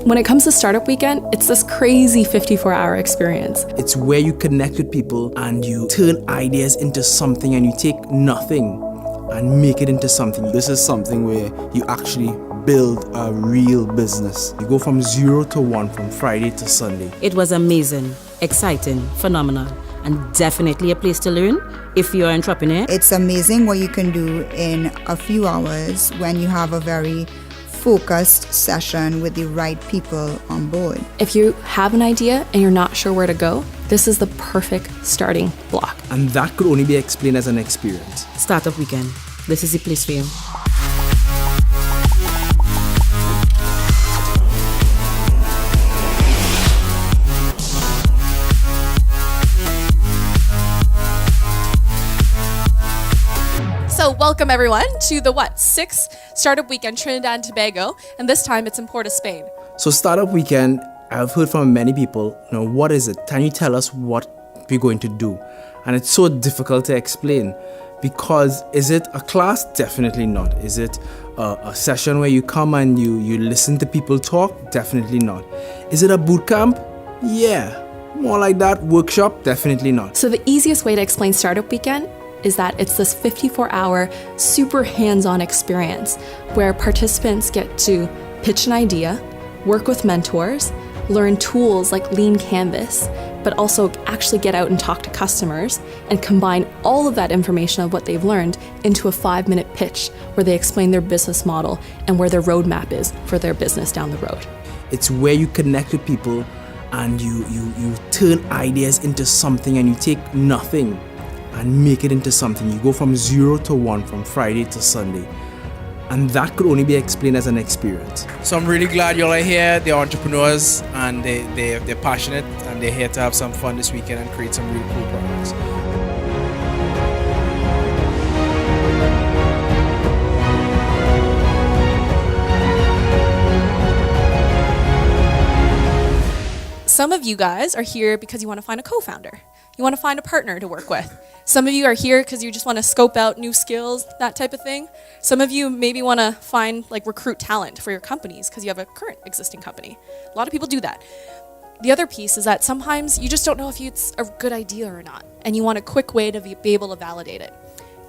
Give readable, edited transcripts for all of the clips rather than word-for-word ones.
When it comes to Startup Weekend, it's this crazy 54-hour experience. It's where you connect with people and you turn ideas into something and you take nothing and make it into something. This is something where you actually build a real business. You go from 0 to 1 from Friday to Sunday. It was amazing, exciting, phenomenal, and definitely a place to learn if you're an entrepreneur. It's amazing what you can do in a few hours when you have a very focused session with the right people on board. If you have an idea and you're not sure where to go, this is the perfect starting block. And that could only be explained as an experience. Startup Weekend. This is the place for you. So welcome everyone to the 6th Startup Weekend Trinidad and Tobago, and this time it's in Port of Spain. So Startup Weekend, I've heard from many people, what is it? Can you tell us what we're going to do? And it's so difficult to explain because is it a class? Definitely not. Is it a session where you come and you listen to people talk? Definitely not. Is it a boot camp? Yeah, more like that. Workshop? Definitely not. So the easiest way to explain Startup Weekend is that it's this 54-hour super hands-on experience where participants get to pitch an idea, work with mentors, learn tools like Lean Canvas, but also actually get out and talk to customers and combine all of that information of what they've learned into a 5-minute pitch where they explain their business model and where their roadmap is for their business down the road. It's where you connect with people and you turn ideas into something and you take nothing and make it into something. You go from 0 to 1 from Friday to Sunday. And that could only be explained as an experience. So I'm really glad y'all are here. They're entrepreneurs and they're passionate and they're here to have some fun this weekend and create some really cool products. Some of you guys are here because you want to find a co-founder. You want to find a partner to work with. Some of you are here because you just want to scope out new skills, that type of thing. Some of you maybe want to recruit talent for your companies because you have a current existing company. A lot of people do that. The other piece is that sometimes you just don't know if it's a good idea or not, and you want a quick way to be able to validate it.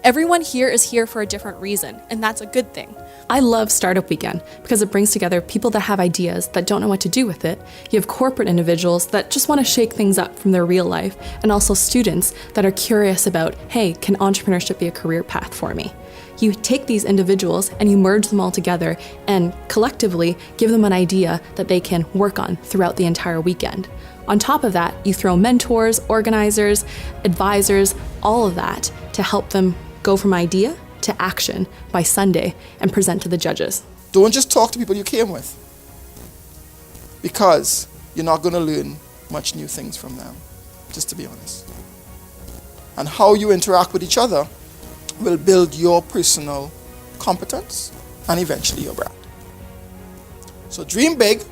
Everyone here is here for a different reason, and that's a good thing. I love Startup Weekend because it brings together people that have ideas that don't know what to do with it. You have corporate individuals that just want to shake things up from their real life, and also students that are curious about, hey, can entrepreneurship be a career path for me? You take these individuals and you merge them all together and collectively give them an idea that they can work on throughout the entire weekend. On top of that, you throw mentors, organizers, advisors, all of that to help them go from idea to action by Sunday and present to the judges. Don't just talk to people you came with, because you're not going to learn much new things from them, just to be honest. And how you interact with each other will build your personal competence and eventually your brand. So dream big.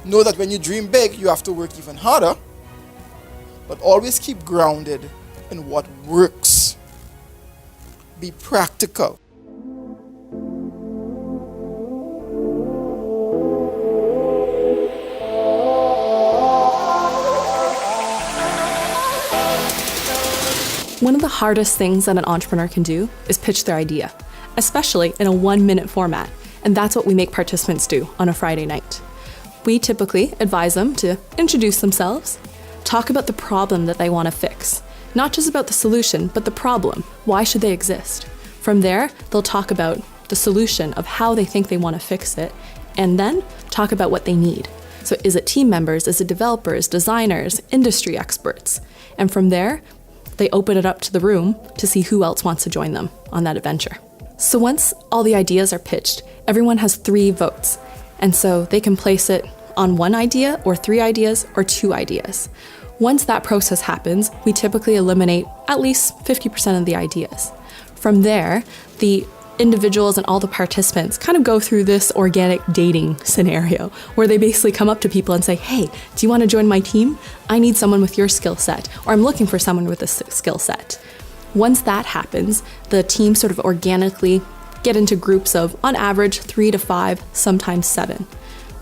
Know that when you dream big, you have to work even harder, but always keep grounded in what works. Be practical. One of the hardest things that an entrepreneur can do is pitch their idea, especially in a 1-minute format, and that's what we make participants do on a Friday night. We typically advise them to introduce themselves, talk about the problem that they want to fix, not just about the solution, but the problem. Why should they exist? From there, they'll talk about the solution of how they think they want to fix it, and then talk about what they need. So is it team members, is it developers, designers, industry experts? And from there, they open it up to the room to see who else wants to join them on that adventure. So once all the ideas are pitched, everyone has 3 votes. And so they can place it on 1 idea or 3 ideas or 2 ideas. Once that process happens, we typically eliminate at least 50% of the ideas. From there, the individuals and all the participants kind of go through this organic dating scenario where they basically come up to people and say, hey, do you want to join my team? I need someone with your skill set, or I'm looking for someone with this skill set. Once that happens, the team sort of organically get into groups of, on average, 3 to 5, sometimes 7.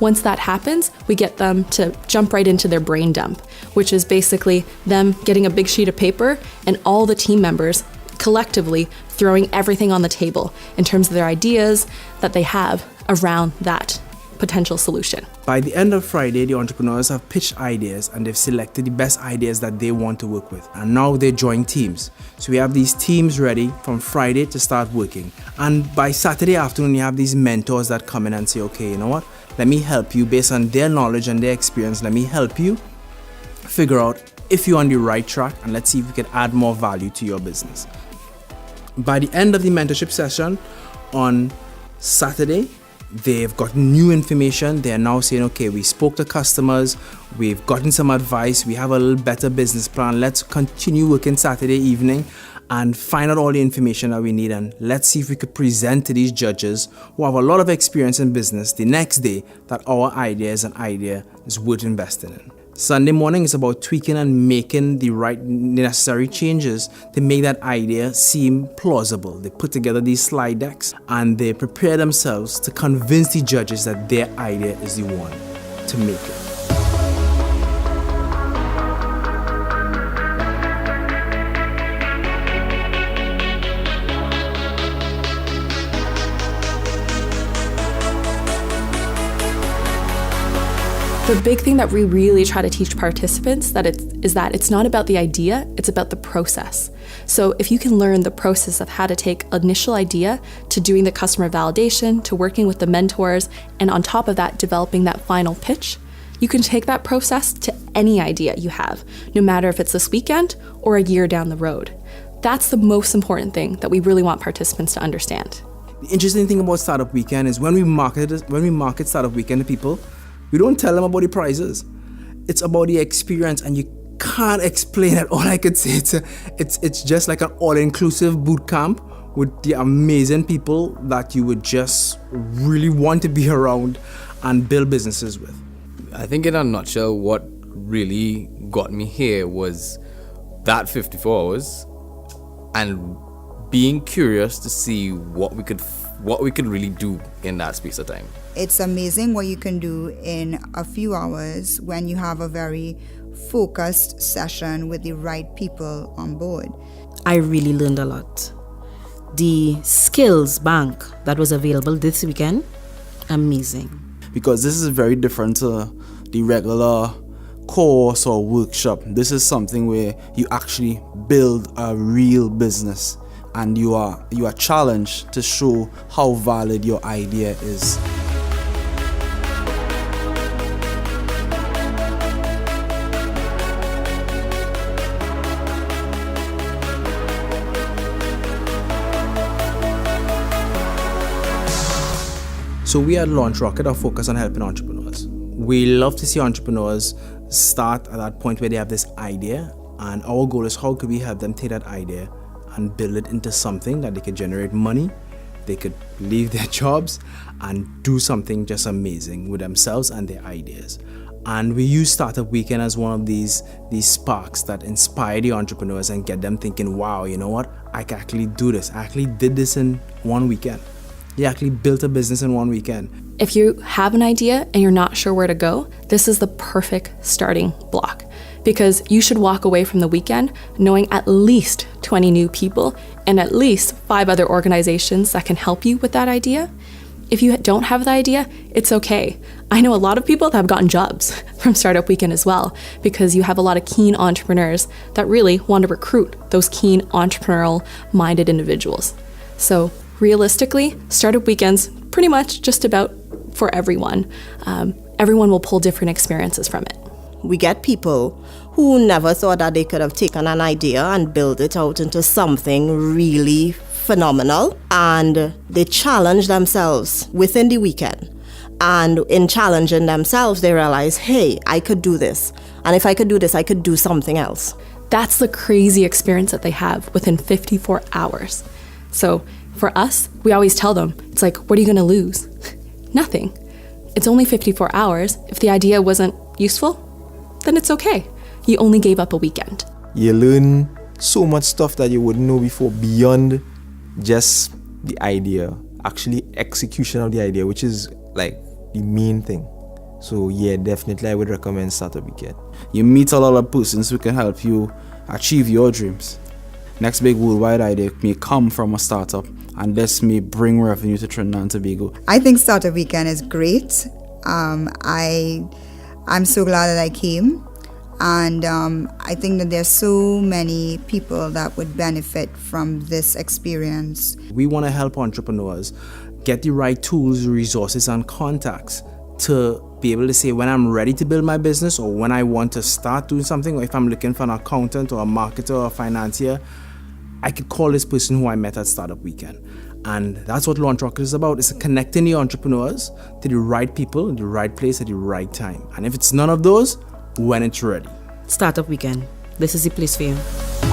Once that happens, we get them to jump right into their brain dump, which is basically them getting a big sheet of paper and all the team members collectively throwing everything on the table in terms of their ideas that they have around that potential solution. By the end of Friday, the entrepreneurs have pitched ideas and they've selected the best ideas that they want to work with. And now they join teams. So we have these teams ready from Friday to start working. And by Saturday afternoon, you have these mentors that come in and say, okay, you know what? Let me help you based on their knowledge and their experience. Let me help you figure out if you're on the right track, and let's see if we can add more value to your business. By the end of the mentorship session on Saturday, they've got new information. They're now saying, okay, we spoke to customers, we've gotten some advice, we have a little better business plan. Let's continue working Saturday evening and find out all the information that we need, and let's see if we could present to these judges who have a lot of experience in business the next day that our idea is an idea is worth investing in. Sunday morning is about tweaking and making the necessary changes to make that idea seem plausible. They put together these slide decks and they prepare themselves to convince the judges that their idea is the one to make it. The big thing that we really try to teach participants is that it's not about the idea, it's about the process. So if you can learn the process of how to take initial idea to doing the customer validation, to working with the mentors, and on top of that, developing that final pitch, you can take that process to any idea you have, no matter if it's this weekend or a year down the road. That's the most important thing that we really want participants to understand. The interesting thing about Startup Weekend is when we market Startup Weekend to people, we don't tell them about the prizes. It's about the experience, and you can't explain it. All I could say, it's just like an all-inclusive boot camp with the amazing people that you would just really want to be around and build businesses with. I think in a nutshell, what really got me here was that 54 hours and being curious to see what we could really do in that space of time. It's amazing what you can do in a few hours when you have a very focused session with the right people on board. I really learned a lot. The skills bank that was available this weekend, amazing. Because this is very different to the regular course or workshop. This is something where you actually build a real business, and you are challenged to show how valid your idea is. So we at Launch Rocket are focused on helping entrepreneurs. We love to see entrepreneurs start at that point where they have this idea, and our goal is how could we help them take that idea and build it into something that they could generate money, they could leave their jobs and do something just amazing with themselves and their ideas. And we use Startup Weekend as one of these sparks that inspire the entrepreneurs and get them thinking, wow, you know what, I can actually do this. I actually did this in one weekend. You actually built a business in one weekend. If you have an idea and you're not sure where to go, this is the perfect starting block, because you should walk away from the weekend knowing at least 20 new people and at least 5 other organizations that can help you with that idea. If you don't have the idea, it's okay. I know a lot of people that have gotten jobs from Startup Weekend as well, because you have a lot of keen entrepreneurs that really want to recruit those keen entrepreneurial-minded individuals. So realistically, Startup Weekend's pretty much just about for everyone. Everyone will pull different experiences from it. We get people who never thought that they could have taken an idea and built it out into something really phenomenal, and they challenge themselves within the weekend. And in challenging themselves, they realize, hey, I could do this. And if I could do this, I could do something else. That's the crazy experience that they have within 54 hours. So for us, we always tell them, it's like, what are you going to lose? Nothing. It's only 54 hours. If the idea wasn't useful, then it's okay. You only gave up a weekend. You learn so much stuff that you wouldn't know before beyond just the idea, actually execution of the idea, which is like the main thing. So yeah, definitely I would recommend Startup Weekend. You meet a lot of persons who can help you achieve your dreams. Next big worldwide idea may come from a startup, and this may bring revenue to Trinidad and Tobago. I think Startup Weekend is great. I'm so glad that I came. And I think that there's so many people that would benefit from this experience. We want to help entrepreneurs get the right tools, resources, and contacts to be able to say when I'm ready to build my business, or when I want to start doing something, or if I'm looking for an accountant or a marketer or a financier, I could call this person who I met at Startup Weekend. And that's what Launch Rocket is about. It's connecting the entrepreneurs to the right people, in the right place at the right time. And if it's none of those, when it's ready. Startup Weekend. This is the place for you.